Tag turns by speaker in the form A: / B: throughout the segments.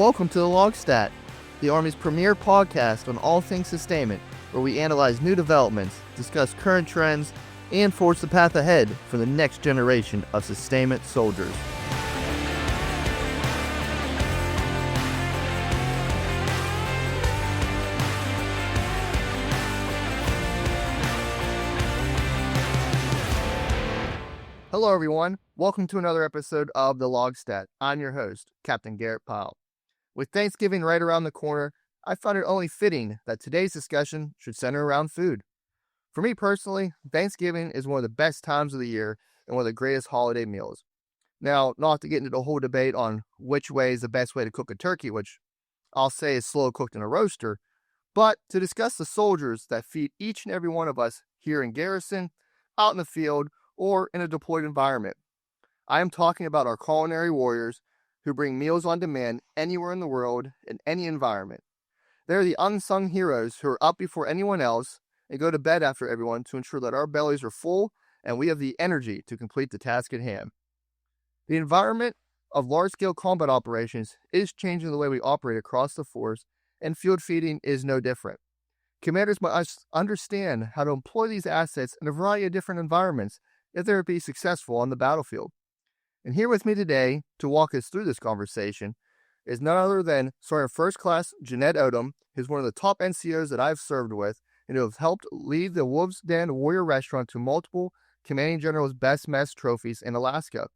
A: Welcome to the LOGSTAT, the Army's premier podcast on all things sustainment, where we analyze new developments, discuss current trends, and forge the path ahead for the next generation of sustainment soldiers. Hello everyone, welcome to another episode of the LOGSTAT. I'm your host, Captain Garett Pyle. With Thanksgiving right around the corner, I found it only fitting that today's discussion should center around food. For me personally, Thanksgiving is one of the best times of the year and one of the greatest holiday meals. Now, not to get into the whole debate on which way is the best way to cook a turkey, which I'll say is slow cooked in a roaster, but to discuss the soldiers that feed each and every one of us here in garrison, out in the field, or in a deployed environment. I am talking about our culinary warriors who bring meals on demand anywhere in the world, in any environment. They're the unsung heroes who are up before anyone else and go to bed after everyone to ensure that our bellies are full and we have the energy to complete the task at hand. The environment of large-scale combat operations is changing the way we operate across the force, and field feeding is no different. Commanders must understand how to employ these assets in a variety of different environments if they're to be successful on the battlefield. And here with me today to walk us through this conversation is none other than Sergeant First Class Janette Odom, who's one of the top NCOs that I've served with, and who have helped lead the Wolf's Den Warrior Restaurant to multiple Commanding General's Best Mess trophies in Alaska.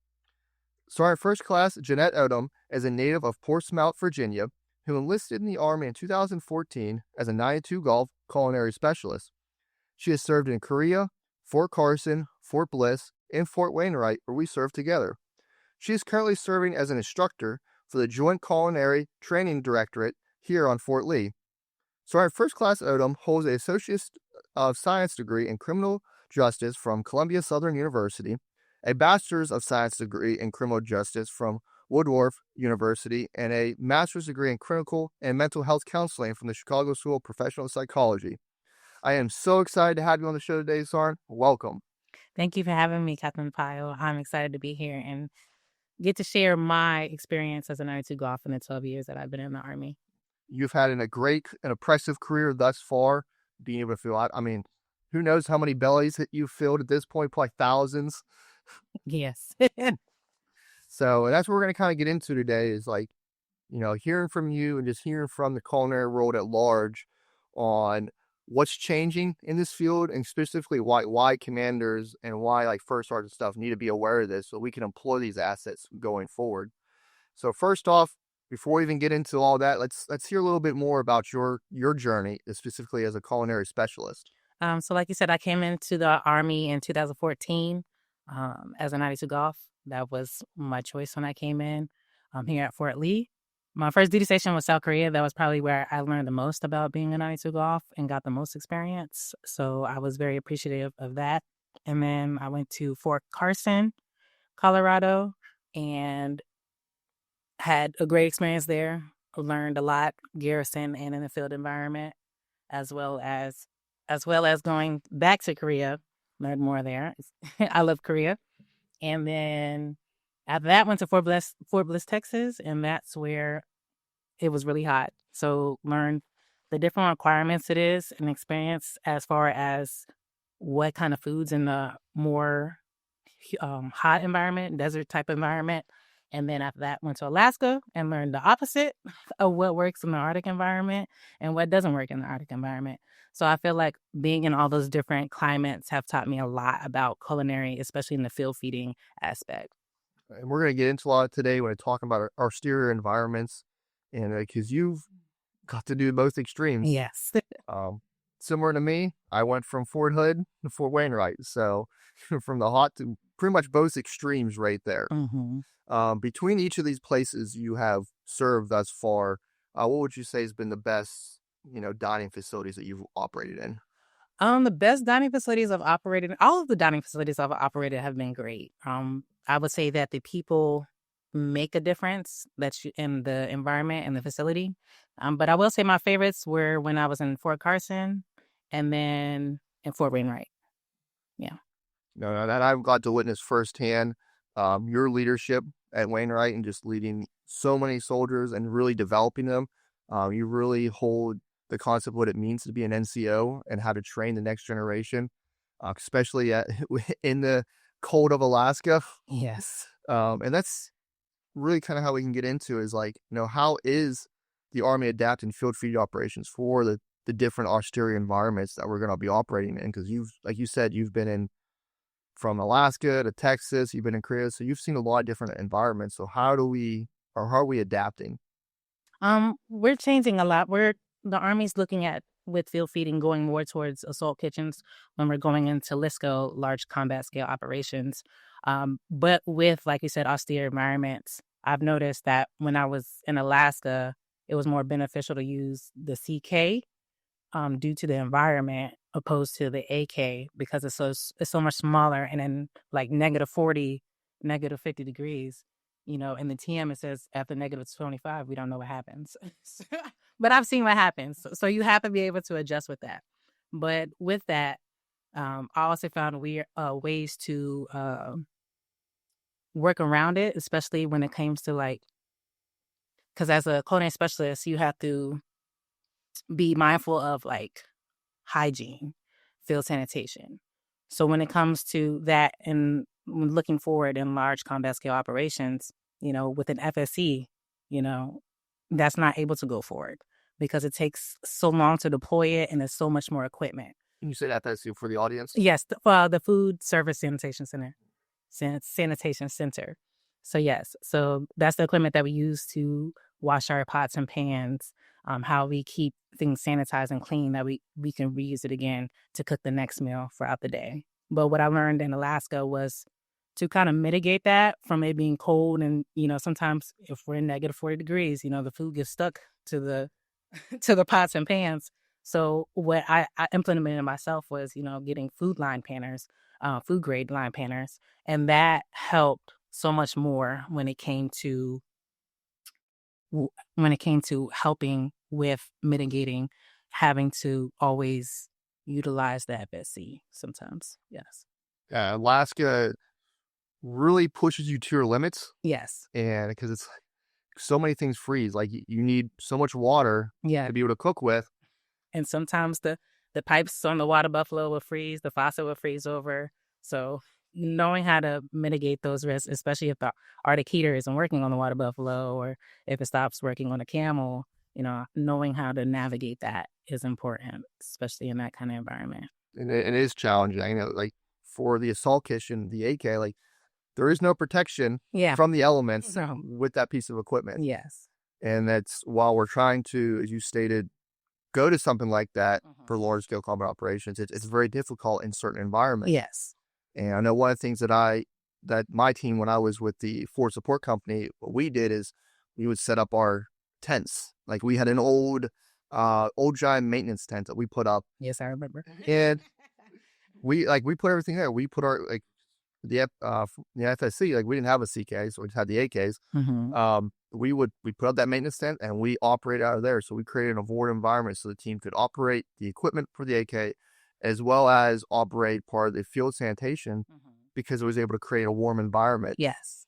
A: Sergeant First Class Janette Odom is a native of Portsmouth, Virginia, who enlisted in the Army in 2014 as a 92 Golf culinary specialist. She has served in Korea, Fort Carson, Fort Bliss, and Fort Wainwright, where we served together. She is currently serving as an instructor for the Joint Culinary Training Directorate here on Fort Lee. Sergeant First Class Odom holds an Associate of Science degree in Criminal Justice from Columbia Southern University, a Bachelor's of Science degree in Criminal Justice from Woodward University, and a Master's degree in Clinical and Mental Health Counseling from the Chicago School of Professional Psychology. I am so excited to have you on the show today, Sergeant. Welcome.
B: Thank you for having me, Captain Pyle. I'm excited to be here and get to share my experience as a 92 Golf in the 12 years that I've been in the Army.
A: You've had a great and impressive career thus far, being able to fill out. I mean, who knows how many bellies that you've filled at this point, probably thousands.
B: Yes.
A: So that's what we're going to kind of get into today is hearing from you and just hearing from the culinary world at large on what's changing in this field, and specifically why commanders and why first sergeant stuff need to be aware of this so we can employ these assets going forward. So first off, before we even get into all that, let's hear a little bit more about your journey, specifically as a culinary specialist.
B: So like you said, I came into the Army in 2014 as a 92 Golf. That was my choice when I came in here at Fort Lee. My first duty station was South Korea. That was probably where I learned the most about being a 92 Golf and got the most experience. So I was very appreciative of that. And then I went to Fort Carson, Colorado, and had a great experience there. Learned a lot, garrison and in the field environment, as well as going back to Korea. Learned more there. I love Korea. And then after that, went to Fort Bliss, Texas, and that's where it was really hot. So learned the different requirements it is and experience as far as what kind of foods in the more hot environment, desert type environment. And then after that, went to Alaska and learned the opposite of what works in the Arctic environment and what doesn't work in the Arctic environment. So I feel like being in all those different climates have taught me a lot about culinary, especially in the field feeding aspect.
A: And we're going to get into a lot today when we're talking about our austere environments, and because you've got to do both extremes.
B: Yes.
A: Similar to me, I went from Fort Hood to Fort Wainwright. So from the hot to pretty much both extremes right there.
B: Mm-hmm.
A: Between each of these places you have served thus far, what would you say has been the best, dining facilities that you've operated in?
B: The best dining facilities I've operated, all of the dining facilities I've operated have been great. I would say that the people make a difference in the environment and the facility. But I will say my favorites were when I was in Fort Carson and then in Fort Wainwright. Yeah.
A: No, that I've got to witness firsthand. Your leadership at Wainwright and just leading so many soldiers and really developing them. You really hold the concept of what it means to be an NCO and how to train the next generation, especially in the cold of Alaska.
B: Yes.
A: And that's really kind of how we can get into is like, how is the Army adapting field feeding operations for the different austere environments that we're going to be operating in? Because like you said, you've been in from Alaska to Texas, you've been in Korea, so you've seen a lot of different environments. So how are we adapting?
B: We're changing a lot. The Army's looking at with field feeding going more towards assault kitchens when we're going into LISCO, large combat scale operations. But with, like you said, austere environments, I've noticed that when I was in Alaska, it was more beneficial to use the CK due to the environment opposed to the AK because it's so much smaller, and then like -40, -50 degrees. In the TM it says after -25, we don't know what happens. But I've seen what happens. So you have to be able to adjust with that. But with that, I also found ways to work around it, especially when it comes to because as a culinary specialist, you have to be mindful of hygiene, field sanitation. So when it comes to that and looking forward in large combat scale operations, with an FSC, that's not able to go forward because it takes so long to deploy it and there's so much more equipment.
A: Can you say that for the audience?
B: Yes, the Food Service Sanitation Center. Sanitation Center. So yes, so that's the equipment that we use to wash our pots and pans, how we keep things sanitized and clean that we can reuse it again to cook the next meal throughout the day. But what I learned in Alaska was to kind of mitigate that from it being cold. And, sometimes if we're in -40 degrees, the food gets stuck to the to the pots and pans. So what I implemented myself was, getting food line panners, food grade line panners. And that helped so much more when it came to helping with mitigating having to always utilize the FSC sometimes. Yes.
A: Alaska really pushes you to your limits.
B: Yes.
A: And because it's so many things freeze, like you need so much water to be able to cook with.
B: And sometimes the pipes on the water buffalo will freeze, the faucet will freeze over. So knowing how to mitigate those risks, especially if the Arctic heater isn't working on the water buffalo or if it stops working on a camel, knowing how to navigate that is important, especially in that kind of environment.
A: And it is challenging. I know, like for the assault kitchen, the AK, like there is no protection from the elements with that piece of equipment.
B: Yes.
A: And that's while we're trying to, as you stated, go to something like that for large scale combat operations, it's very difficult in certain environments.
B: Yes.
A: And I know one of the things that my team, when I was with the Force Support Company, what we did is we would set up our tents. Like we had an old giant maintenance tent that we put up.
B: Yes, I remember.
A: And we put everything there. We put our the FSC, like we didn't have a CK, so we just had the AKs. We put up that maintenance tent and we operate out of there. So we created an avoid environment so the team could operate the equipment for the AK as well as operate part of the field sanitation because it was able to create a warm environment.
B: Yes.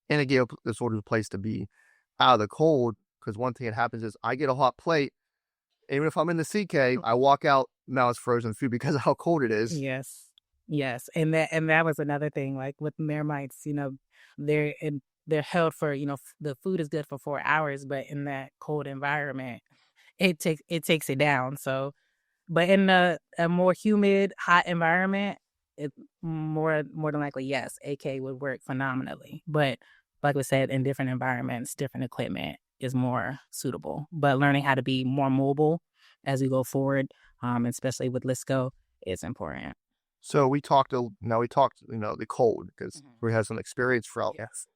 A: And it gave the soldiers a place to be out of the cold, because one thing that happens is I get a hot plate. Even if I'm in the CK, I walk out, now it's frozen food because of how cold it is.
B: Yes. Yes. And that was another thing, like with Marmites, they're held for, the food is good for 4 hours, but in that cold environment, it takes it down. So, but in a more humid, hot environment, it more than likely, yes, AK would work phenomenally. But like we said, in different environments, different equipment is more suitable. But learning how to be more mobile as we go forward, especially with LISCO, is important.
A: So we talked, the cold, because we have some experience throughout.
B: Yes.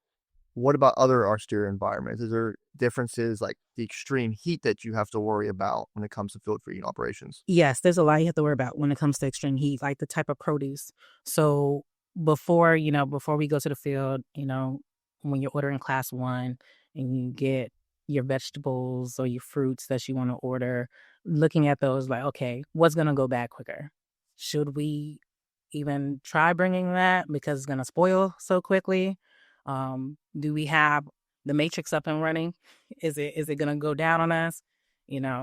A: What about other austere environments? Is there differences like the extreme heat that you have to worry about when it comes to field feeding operations?
B: Yes, there's a lot you have to worry about when it comes to extreme heat, like the type of produce. So before we go to the field, when you're ordering class 1 and you get your vegetables or your fruits that you want to order, looking at those like, okay, what's going to go bad quicker? Should we even try bringing that because it's going to spoil so quickly? Do we have the matrix up and running? Is it going to go down on us?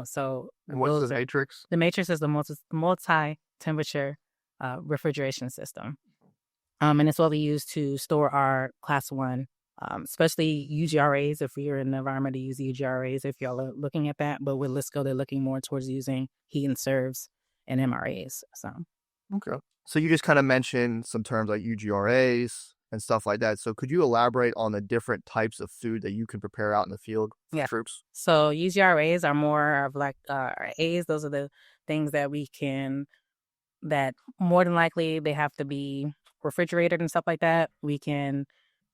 B: So
A: And what's the matrix?
B: The matrix is the multi-temperature refrigeration system. And it's what we use to store our class 1, especially UGRAs, if you're in the environment to use UGRAs, if y'all are looking at that. But with LISCO, they're looking more towards using heat and serves and MRAs.
A: Okay. So you just kind of mentioned some terms like UGRAs and stuff like that. So could you elaborate on the different types of food that you can prepare out in the field for troops?
B: So UGRAs are more of like A's. Those are the things that that more than likely they have to be refrigerated and stuff like that. We can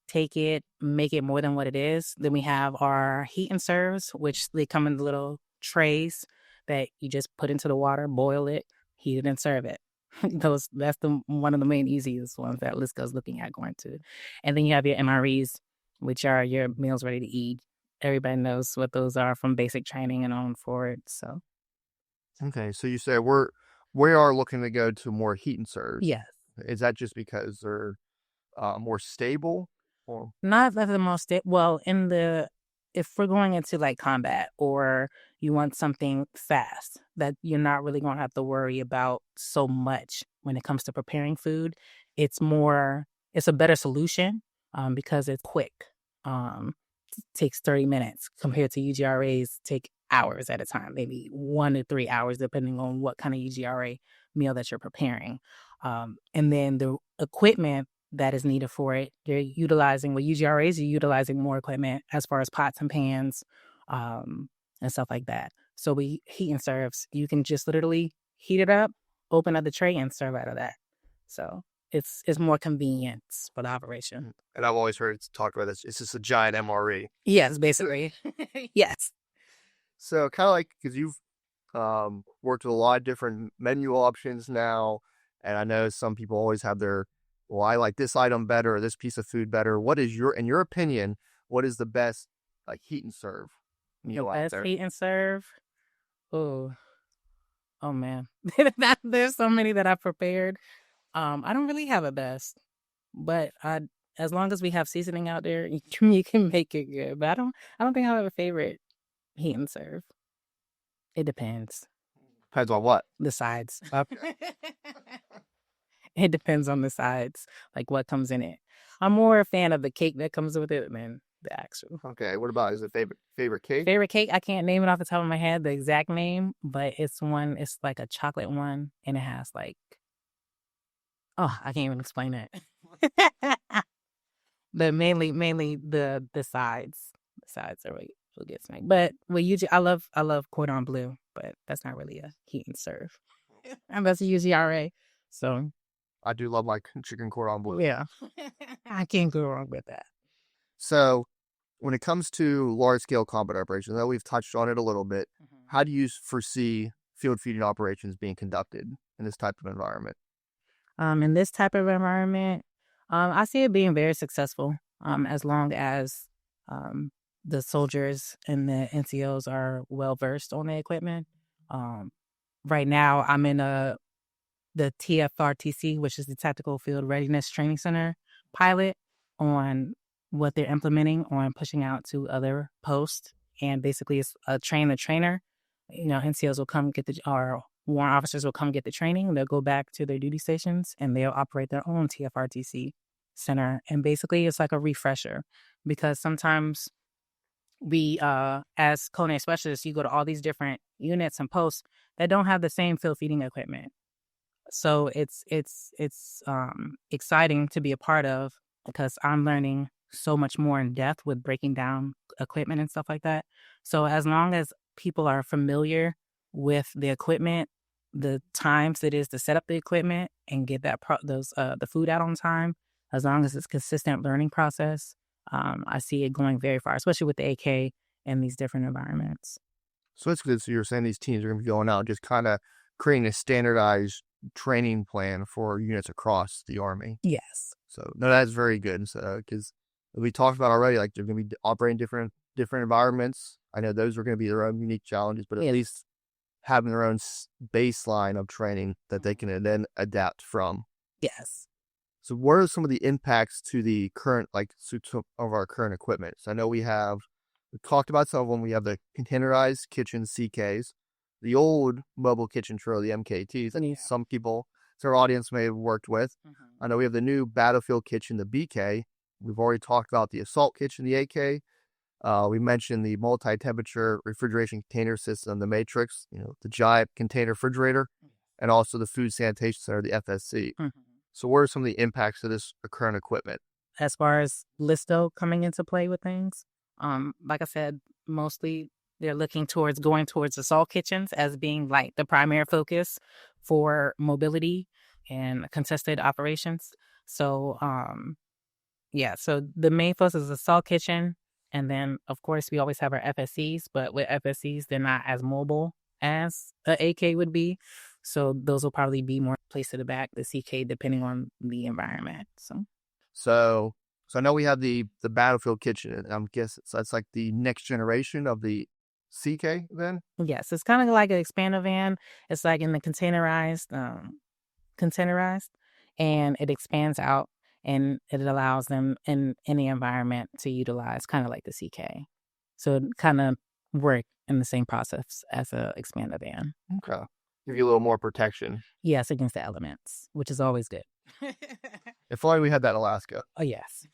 B: take it, make it more than what it is. Then we have our heat and serves, which they come in the little trays that you just put into the water, boil it, heat it, and serve it. That's one of the main easiest ones that LISCO's looking at going to. And then you have your MREs, which are your meals ready to eat. Everybody knows what those are from basic training and on forward. So,
A: okay, so you say we are looking to go to more heat and serves.
B: yes.
A: Is that just because they're more stable? Or
B: Not that the most well if we're going into like combat or you want something fast that you're not really going to have to worry about so much when it comes to preparing food, it's a better solution because it's quick. It takes 30 minutes compared to UGRAs take hours at a time, maybe 1 to 3 hours, depending on what kind of UGRA meal that you're preparing. And then the equipment that is needed for it, you're utilizing, with UGRAs, you're utilizing more equipment as far as pots and pans and stuff like that. So we heat and serves, you can just literally heat it up, open up the tray, and serve out of that. So it's more convenient for the operation.
A: And I've always heard it's talked about this. It's just a giant MRE.
B: Yes, basically. Yes.
A: So kind of like, because you've worked with a lot of different menu options now, and I know some people always have well, I like this item better or this piece of food better. What is in your opinion, what is the best like heat and serve meal out there?
B: Heat and serve? Oh man. There's so many that I've prepared. I don't really have a best, but as long as we have seasoning out there, you can make it good. But I don't think I have a favorite heat and serve. It depends.
A: Depends on what?
B: The sides. It depends on the sides, like what comes in it. I'm more a fan of the cake that comes with it than the actual.
A: Okay, what about, is it favorite cake?
B: Favorite cake? I can't name it off the top of my head, the exact name, but it's like a chocolate one, and it has like, I can't even explain it. But mainly the sides. The sides are what gets me. But usually I love cordon bleu, but that's not really a heat and serve. And that's a UGRA. So
A: I do love my chicken cordon bleu.
B: yeah. I can't go wrong with that.
A: So when it comes to large scale combat operations, I know we've touched on it a little bit. How do you foresee field feeding operations being conducted in this type of environment?
B: In this type of environment, I see it being very successful as long as the soldiers and the NCOs are well versed on the equipment. Right now, I'm in the TFRTC, which is the Tactical Field Readiness Training Center pilot, on what they're implementing on pushing out to other posts. And basically, it's a train the trainer. NCOs will come get our warrant officers will come get the training. They'll go back to their duty stations and they'll operate their own TFRTC center. And basically, it's like a refresher, because sometimes we, as culinary specialists, you go to all these different units and posts that don't have the same field feeding equipment. So it's exciting to be a part of, because I'm learning so much more in depth with breaking down equipment and stuff like that. So as long as people are familiar with the equipment, the times it is to set up the equipment and get the food out on time, as long as it's consistent learning process, I see it going very far, especially with the AK and these different environments.
A: So it's good. So you're saying these teams are going to be going out and just kind of creating a standardized training plan for units across the Army.
B: Yes.
A: So no, that's very good. So because we talked about already, like they're going to be operating different environments. I know those are going to be their own unique challenges, but at least having their own baseline of training that they can then adapt from.
B: Yes.
A: So what are some of the impacts to the current, of our current equipment? So I know we talked about some of them. We have the containerized kitchen CKs, the old mobile kitchen trail, the MKTs, and some people, our audience may have worked with.
B: Mm-hmm.
A: I know we have the new battlefield kitchen, the BK. We've already talked about the assault kitchen, the AK. We mentioned the multi-temperature refrigeration container system, the Matrix, the giant container refrigerator, and also the food sanitation center, the FSC.
B: Mm-hmm.
A: So what are some of the impacts of this current equipment?
B: As far as Listo coming into play with things, like I said, mostly they're going towards assault kitchens as being like the primary focus for mobility and contested operations. So, so the main focus is assault kitchen. And then, of course, we always have our FSCs, but with FSCs, they're not as mobile as a AK would be. So those will probably be more placed to the back, the CK, depending on the environment.
A: So I know we have the battlefield kitchen, and I'm guessing that's like the next generation of the CK then?
B: Yes, it's kind of like an expander van. It's like in the containerized, and it expands out and it allows them in any environment to utilize, kind of like the CK. So it kind of work in the same process as a expander van.
A: Okay. Give you a little more protection.
B: Yes, against the elements, which is always good.
A: If only we had that in Alaska.
B: Oh, yes.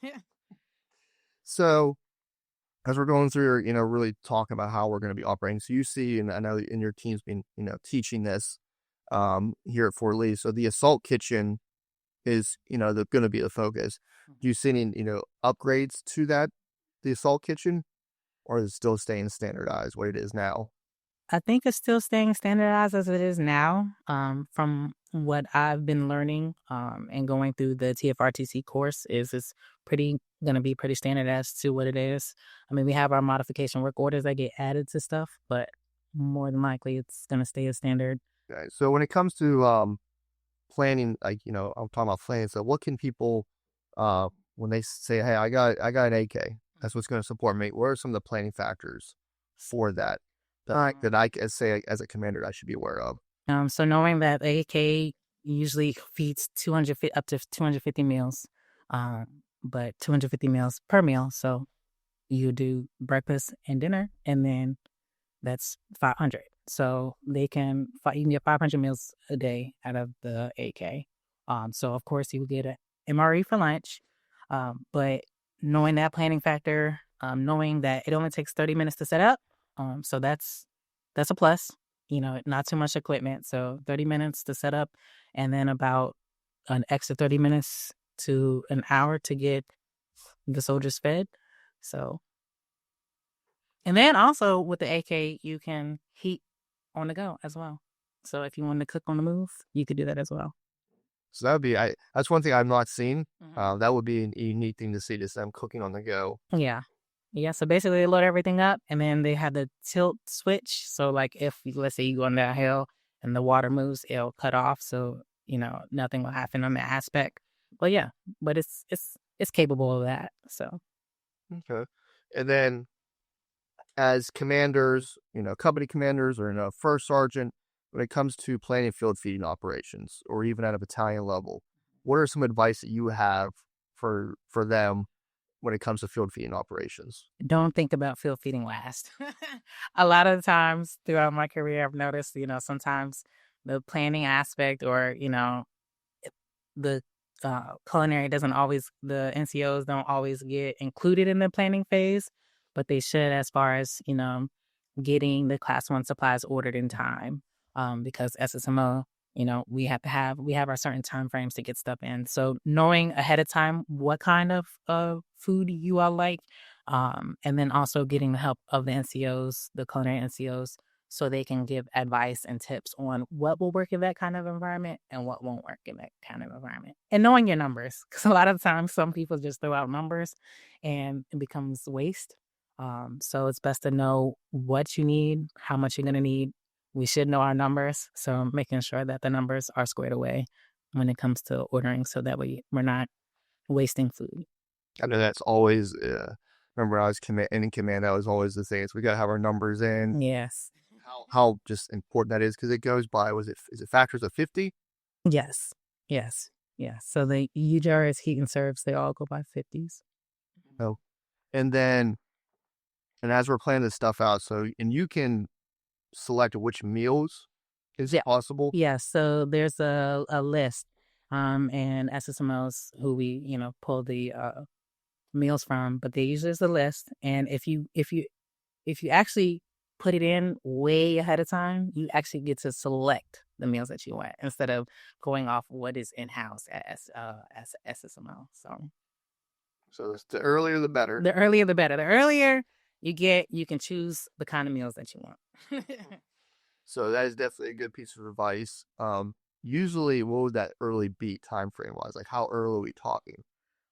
A: So as we're going through, really talking about how we're going to be operating. So you see, and I know in your team's been, teaching this here at Fort Lee. So the assault kitchen is, going to be the focus. Do you see any, upgrades to the assault kitchen, or is it still staying standardized what it is now?
B: I think it's still staying standardized as it is now. From what I've been learning and going through the TFRTC course, it's going to be pretty standard as to what it is. I mean, we have our modification work orders that get added to stuff, but more than likely it's going to stay as standard.
A: Okay. So when it comes to planning, I'm talking about planning. So what can people, when they say, hey, I got an AK, that's what's going to support me. What are some of the planning factors for that? That I say as a commander I should be aware of.
B: So knowing that AK usually feeds up to 250 meals, but 250 meals per meal. So you do breakfast and dinner, and then that's 500. So you can get 500 meals a day out of the AK. So of course you get an MRE for lunch, but knowing that planning factor, knowing that it only takes 30 minutes to set up. So that's a plus, not too much equipment. So 30 minutes to set up, and then about an extra 30 minutes to an hour to get the soldiers fed. So, and then also with the AK, you can heat on the go as well. So if you want to cook on the move, you could do that as well.
A: So that would be, that's one thing I've not seen. Mm-hmm. That would be a unique thing to see, just them cooking on the go.
B: Yeah. Yeah, so basically they load everything up, and then they have the tilt switch. So like if, let's say you go on that hill and the water moves, it'll cut off. So, nothing will happen on that aspect. But yeah, but it's capable of that. So.
A: Okay. And then as commanders, company commanders or first sergeant, when it comes to planning field feeding operations or even at a battalion level, what are some advice that you have for them when it comes to field feeding operations?
B: Don't think about field feeding last. A lot of times throughout my career, I've noticed, sometimes the planning aspect or, the culinary the NCOs don't always get included in the planning phase, but they should as far as, getting the class 1 supplies ordered in time. Because SSMO, we have our certain time frames to get stuff in. So knowing ahead of time what kind of food you all like, and then also getting the help of the NCOs, the culinary NCOs, so they can give advice and tips on what will work in that kind of environment and what won't work in that kind of environment. And knowing your numbers, because a lot of times some people just throw out numbers and it becomes waste. So it's best to know what you need, how much you're going to need. We should know our numbers, so making sure that the numbers are squared away when it comes to ordering so that we're not wasting food.
A: I know that's always, remember when I was in command, that was always the thing. Is we got to have our numbers in.
B: Yes.
A: How just important that is because it goes by, is it factors of 50?
B: Yes. Yeah. So the UJRS heat and serves, they all go by 50s.
A: Oh, and then, and as we're planning this stuff out, so, and you can select which meals is
B: Yeah.
A: possible.
B: Yeah. So there's a list, and SSMOs who we, pull the meals from, but they usually there's a list. And if you actually put it in way ahead of time, you actually get to select the meals that you want instead of going off what is in house as SSMO.
A: So the earlier the better.
B: The earlier the better. The earlier you get, you can choose the kind of meals that you want.
A: So that is definitely a good piece of advice. Usually, what would that early beat time frame was? Like, how early are we talking?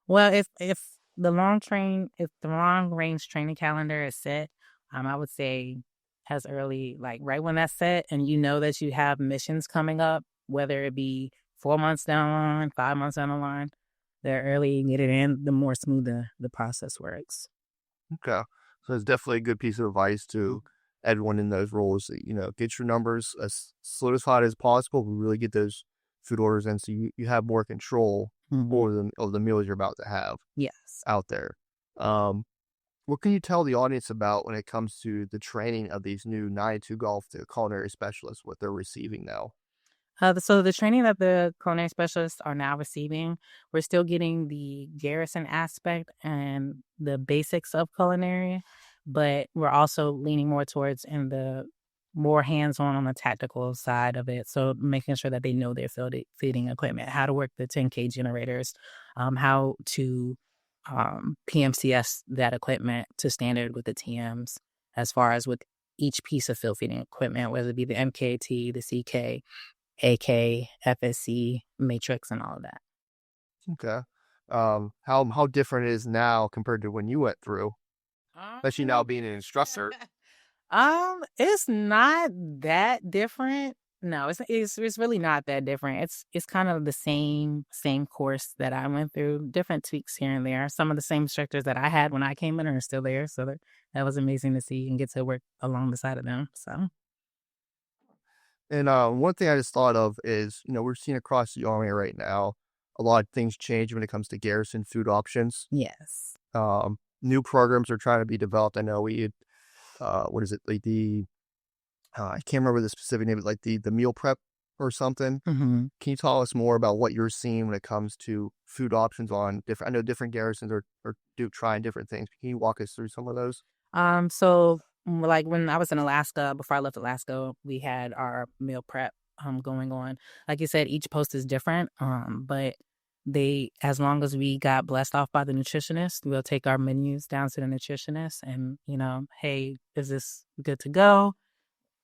B: Well, if the long range training calendar is set, I would say as early, like right when that's set, and you know that you have missions coming up, whether it be 4 months down the line, 5 months down the line, the earlier you get it in, the more smooth the process works.
A: Okay, so it's definitely a good piece of advice to everyone in those roles. Get your numbers as solidified as possible. But really get those food orders in, so you have more control over the meals you're about to have.
B: Yes.
A: Out there. What can you tell the audience about when it comes to the training of these new 92 golf to culinary specialists, what they're receiving now?
B: So the training that the culinary specialists are now receiving, we're still getting the garrison aspect and the basics of culinary, but we're also leaning more towards in the more hands-on on the tactical side of it. So making sure that they know their feeding equipment, how to work the 10K generators, how to PMCS that equipment to standard with the TMs, as far as with each piece of field feeding equipment, whether it be the MKT, the CK, AK, FSC, Matrix, and all of that.
A: Okay. How different it is now compared to when you went through, especially now being an instructor?
B: It's not that different. No, it's really not that different. It's kind of the same course that I went through, different tweaks here and there. Some of the same instructors that I had when I came in are still there, so that was amazing to see and get to work along the side of them. So
A: And one thing I just thought of is, we're seeing across the Army right now, a lot of things change when it comes to garrison food options.
B: yes.
A: New programs are trying to be developed. I know we had, what is it, like I can't remember the specific name, but like the meal prep or something.
B: Mm-hmm.
A: Can you tell us more about what you're seeing when it comes to food options on different? I know different garrisons are trying different things. Can you walk us through some of those?
B: So like when I was in Alaska, before I left Alaska, we had our meal prep going on. Like you said, each post is different. But as long as we got blessed off by the nutritionist, we'll take our menus down to the nutritionist and, hey, is this good to go?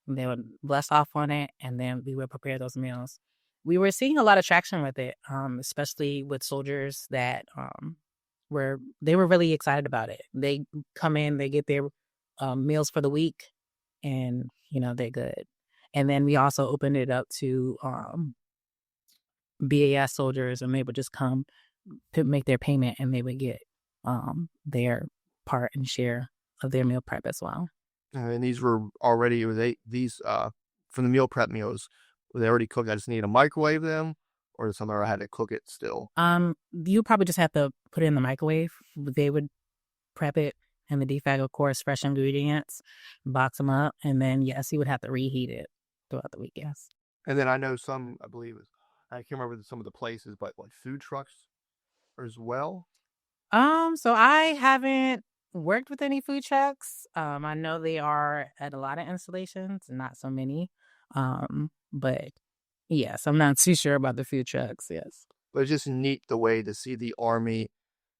B: And they would bless off on it, and then we would prepare those meals. We were seeing a lot of traction with it, especially with soldiers that they were really excited about it. They come in, they get their meals for the week, and they're good. And then we also opened it up to BAS soldiers, and they would just come to make their payment, and they would get their part and share of their meal prep as well.
A: And these were already, from the meal prep meals, were they already cooked? I just need to microwave them, or somewhere I had to cook it still?
B: You probably just have to put it in the microwave. They would prep it in the defag, of course, fresh ingredients, box them up, and then yes, you would have to reheat it throughout the week. Yes.
A: And then I know some, I believe, I can't remember some of the places, but like food trucks as well.
B: So I haven't worked with any food trucks. I know they are at a lot of installations, not so many. But yes, I'm not too sure about the food trucks. Yes.
A: But it's just neat the way to see the Army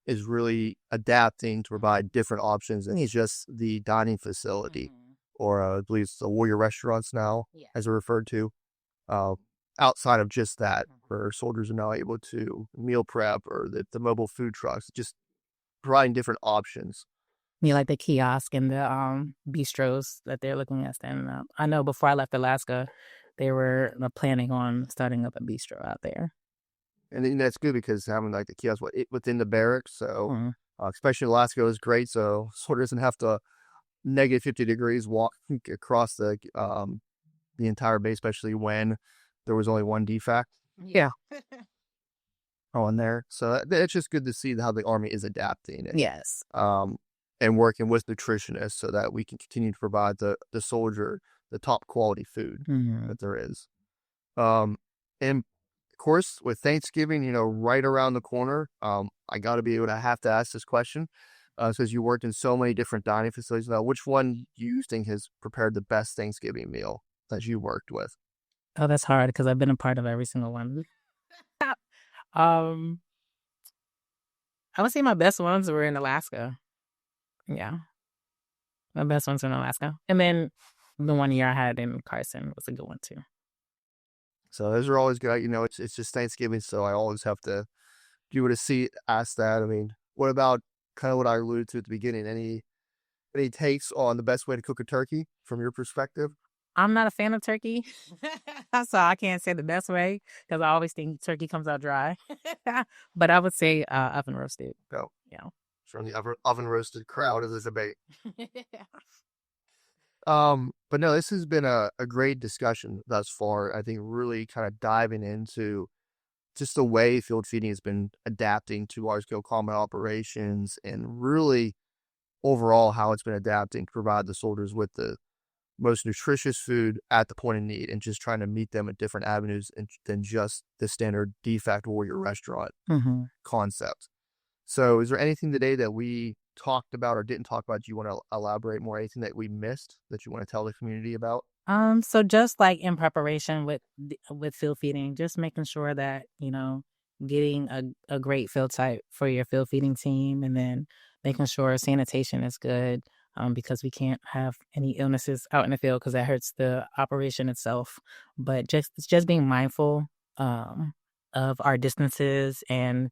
A: is really adapting to provide different options, and it's just the dining facility, or I believe it's the Warrior Restaurants now, as they're referred to. Outside of just that, where soldiers are now able to meal prep, or the mobile food trucks, just providing different options.
B: You like the kiosk and the bistros that they're looking at standing up. I know before I left Alaska, they were planning on starting up a bistro out there.
A: And that's good because having like the kiosk within the barracks, so especially Alaska is great. So soldier doesn't have to negative 50 degrees walk across the entire base, especially when there was only one defect.
B: Yeah.
A: on there. So it's just good to see how the Army is adapting
B: Yes.
A: and working with nutritionists so that we can continue to provide the soldier the top quality food that there is. And of course, with Thanksgiving, right around the corner, I got to be able to have to ask this question because you worked in so many different dining facilities. Now, which one do you think has prepared the best Thanksgiving meal that you worked with?
B: Oh, that's hard because I've been a part of every single one. um, I would say my best ones were in Alaska. Yeah, my best ones were in Alaska, and then the one year I had in Carson was a good one too.
A: So those are always good. It's just Thanksgiving, so I always have to, if you were to ask that. I mean, what about kind of what I alluded to at the beginning? Any takes on the best way to cook a turkey from your perspective?
B: I'm not a fan of turkey, so I can't say the best way because I always think turkey comes out dry. But I would say oven roasted.
A: No.
B: Yeah.
A: From the oven roasted crowd is a debate. But no, this has been a great discussion thus far. I think really kind of diving into just the way field feeding has been adapting to large scale combat operations and really overall how it's been adapting to provide the soldiers with the most nutritious food at the point of need and just trying to meet them at different avenues than just the standard de facto warrior restaurant concept. So is there anything today that we talked about or didn't talk about you want to elaborate more? Anything that we missed that you want to tell the community about?
B: So just like in preparation with field feeding, just making sure that, getting a great field site for your field feeding team, and then making sure sanitation is good, because we can't have any illnesses out in the field because that hurts the operation itself. But just being mindful of our distances and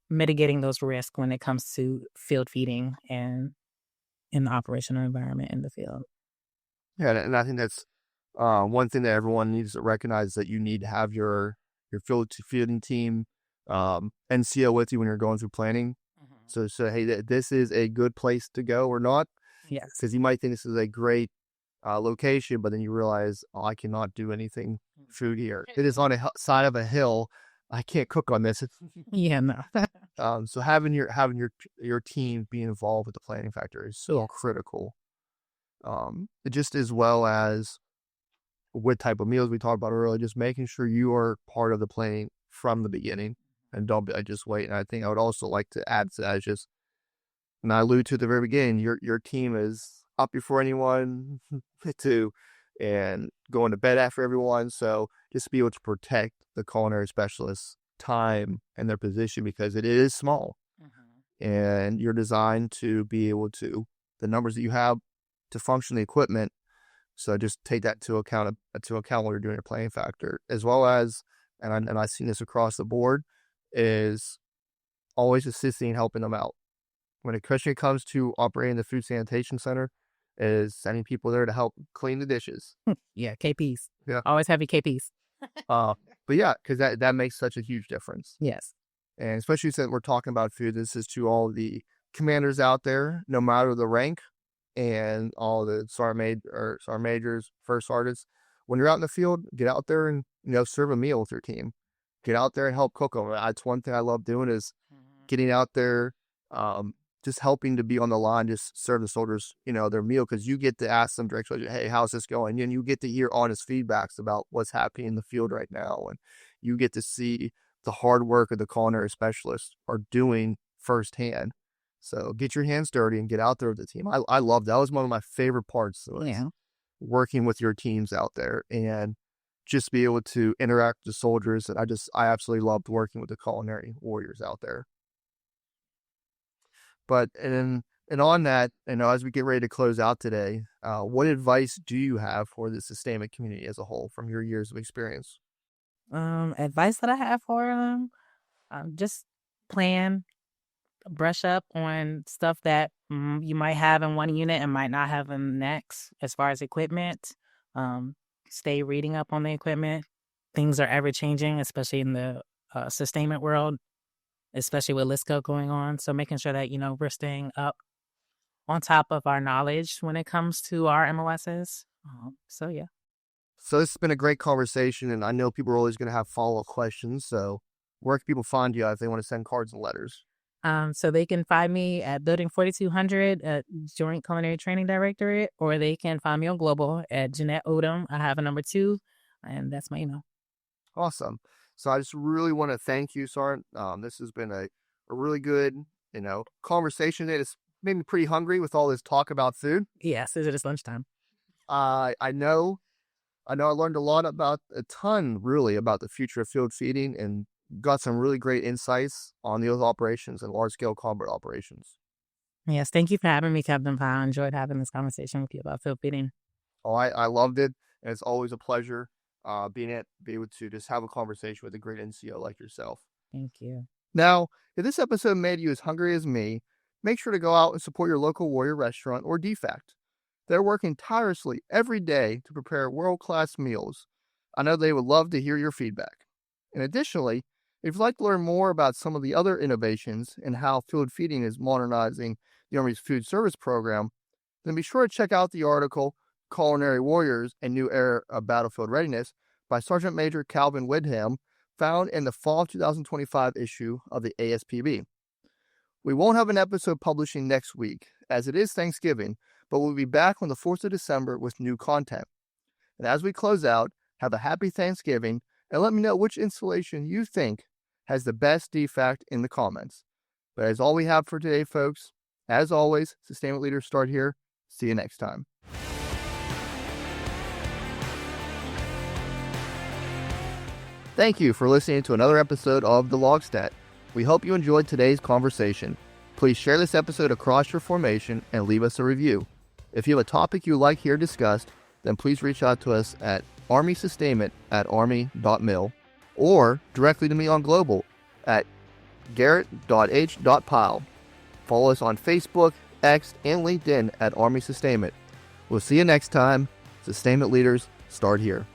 B: mitigating those risks when it comes to field feeding and in the operational environment in the field.
A: Yeah, and I think that's one thing that everyone needs to recognize, that you need to have your field fielding team NCO with you when you're going through planning. So hey, this is a good place to go or not.
B: Yes.
A: Because you might think this is a great location, but then you realize, I cannot do anything food here. It is on a side of a hill. I can't cook on this.
B: Yeah, no.
A: So having your team be involved with the planning factor is so critical. Just as well as what type of meals we talked about earlier, just making sure you are part of the planning from the beginning and don't just wait. And I think I would also like to add to that, and I alluded to at the very beginning, your team is up before anyone too, and going to bed after everyone. So just be able to protect the culinary specialist's time and their position, because it is small and you're designed to be able to, the numbers that you have to function the equipment. So just take that to account when you're doing your planning factor, as well as, and I've seen this across the board, is always assisting and helping them out. When a question comes to operating the food sanitation center, is sending people there to help clean the dishes.
B: Yeah, KPs.
A: Yeah.
B: Always have your KPs.
A: But yeah, because that makes such a huge difference.
B: Yes.
A: And especially since we're talking about food, this is to all the commanders out there, no matter the rank, and all the sergeant majors, first sergeants. When you're out in the field, get out there and serve a meal with your team. Get out there and help cook them. That's one thing I love doing, is getting out there, just helping to be on the line, just serve the soldiers, their meal, because you get to ask them directly, hey, how's this going? And you get to hear honest feedbacks about what's happening in the field right now, and you get to see the hard work of the culinary specialists are doing firsthand. So get your hands dirty and get out there with the team. I love that. That was one of my favorite parts. Working with your teams out there and just be able to interact with the soldiers. And I absolutely loved working with the culinary warriors out there. But, and on that, as we get ready to close out today, what advice do you have for the sustainment community as a whole from your years of experience?
B: Advice that I have for them, just plan, brush up on stuff that you might have in one unit and might not have in the next, as far as equipment. Stay reading up on the equipment. Things are ever changing, especially in the sustainment world, especially with LISCO going on. So making sure that, we're staying up on top of our knowledge when it comes to our MOSs. So, yeah.
A: So this has been a great conversation, and I know people are always going to have follow-up questions. So where can people find you if they want to send cards and letters?
B: So they can find me at Building 4200 at Joint Culinary Training Directorate, or they can find me on Global at Janette Odom. I have a number 2, and that's my email.
A: Awesome. So I just really want to thank you, Sergeant. This has been a really good, conversation today. It's made me pretty hungry with all this talk about food.
B: Yes, it is lunchtime.
A: I know I learned a ton really about the future of field feeding, and got some really great insights on the other operations and large-scale combat operations.
B: Yes, thank you for having me, Captain Pyle. I enjoyed having this conversation with you about field feeding.
A: Oh, I loved it, and it's always a pleasure be able to just have a conversation with a great NCO like yourself.
B: Thank you.
A: Now, if this episode made you as hungry as me, make sure to go out and support your local Warrior restaurant or DFACT. They're working tirelessly every day to prepare world-class meals. I know they would love to hear your feedback. And additionally, if you'd like to learn more about some of the other innovations and how field feeding is modernizing the Army's food service program, then be sure to check out the article, Culinary Warriors, A New Era of Battlefield Readiness, by Sergeant Major Calvin Widham, found in the fall 2025 issue of the ASPB. We won't have an episode publishing next week, as it is Thanksgiving, but we'll be back on the 4th of December with new content. And as we close out, have a happy Thanksgiving, and let me know which installation you think has the best DFACT in the comments. But that's all we have for today, folks. As always, sustainment leaders start here. See you next time. Thank you for listening to another episode of the LOGSTAT. We hope you enjoyed today's conversation. Please share this episode across your formation and leave us a review. If you have a topic you'd like here discussed, then please reach out to us at armysustainment@army.mil or directly to me on Global at garett.h.pyle. Follow us on Facebook, X, and LinkedIn at Army Sustainment. We'll see you next time. Sustainment leaders, start here.